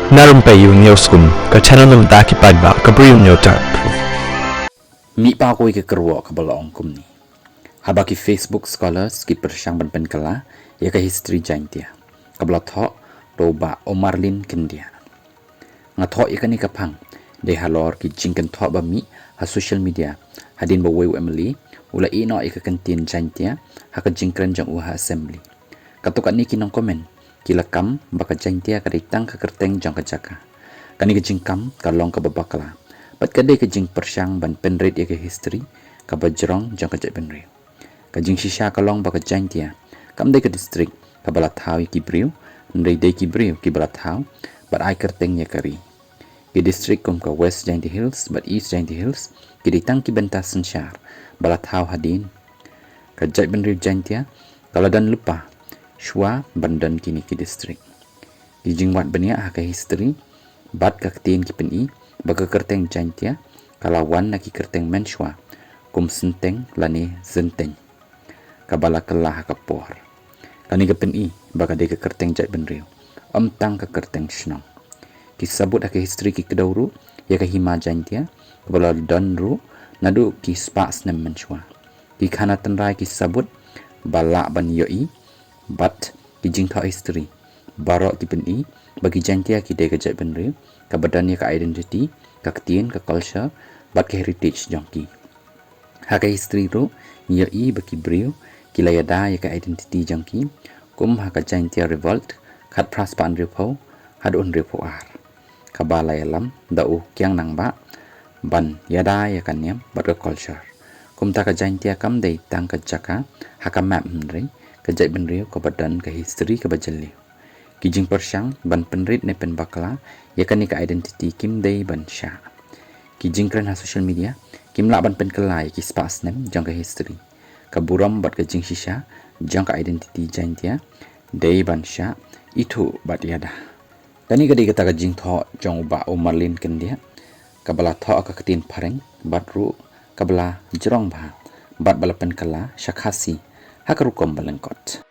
narum payu newskum ka channel num ta ki padba ka briu nyota mi pa ko ke kerwo ka balong kum ni haba ki Facebook scholars ki persyang ban pen kala ya ka history jaintia ka bla tho do ba omarlin kendia nga tho ya ni ka phang de halor ki jingkan tho ba mi ha social media hadin ba weu emily ula ino ika kantin jaintia ha ka jingkran jang u ha assembly katukan ni kinong komen kilakam baka jaintia ka ditang ka kerteng jang ka jaka kani ka jingkam ka long ka babakala pat ka de ka jing persyang ban penrit ya ka history ka bajrong jang ka benri ka jing shisha ka long baka jaintia kam de ka district ka balathaw ki briu ndai de ki briu ki balathaw bat ai kerteng ya kari ki district kum ka west jainti hills bat east jainti hills ki ditang ki bentas sensyar balathaw hadin ka benri jaintia kaladan lupa Shua bandan kini ki district. Ki jingwat benia ka history bat ka tin ki peni baga kerteng jaintia kalawan na ki kerteng menshwa kum senteng lani zenteng kabala kelah ka por. Kani ka peni baga de ka kerteng jai benriu. Tang ka kerteng shnong. Ki sabut ka history ki kedauru ya ka hima jaintia kabala danru nadu ki spas nem menshwa. Ki khana tenrai ki sabut bala ban yoi bat ki jingtha history barok ki peni bagi jantia ki de gajat benri ka badan ka identity ka ketien ka culture bat ka heritage jongki ha ka history ro nya i baki brio ki layada ya ka identity jongki kum ha ka jantia revolt khat praspan repo hadun repo ar ka balayalam dau kyang nang ba ban yada ya kanyam bat ka culture kum ta ka jantia kam de tang ka jaka ha ka map mri kajai benriu ka badan ka history ka bajali kijing persyang ban penrit ne pen bakla ya kan ka identity kim dei ban sha kijing kran ha social media kim la ban pen kelai ki spas nem jang ka history ka buram bat ka jing shisha jang ka identity jaintia dei ban sha itu bat yada kani ka de ka jing tho jong ba umarlin kendia ka bala tho ka ketin pareng bat ru ka bala jrong ba bat bala pen kala shakhasi hakarukom balengkot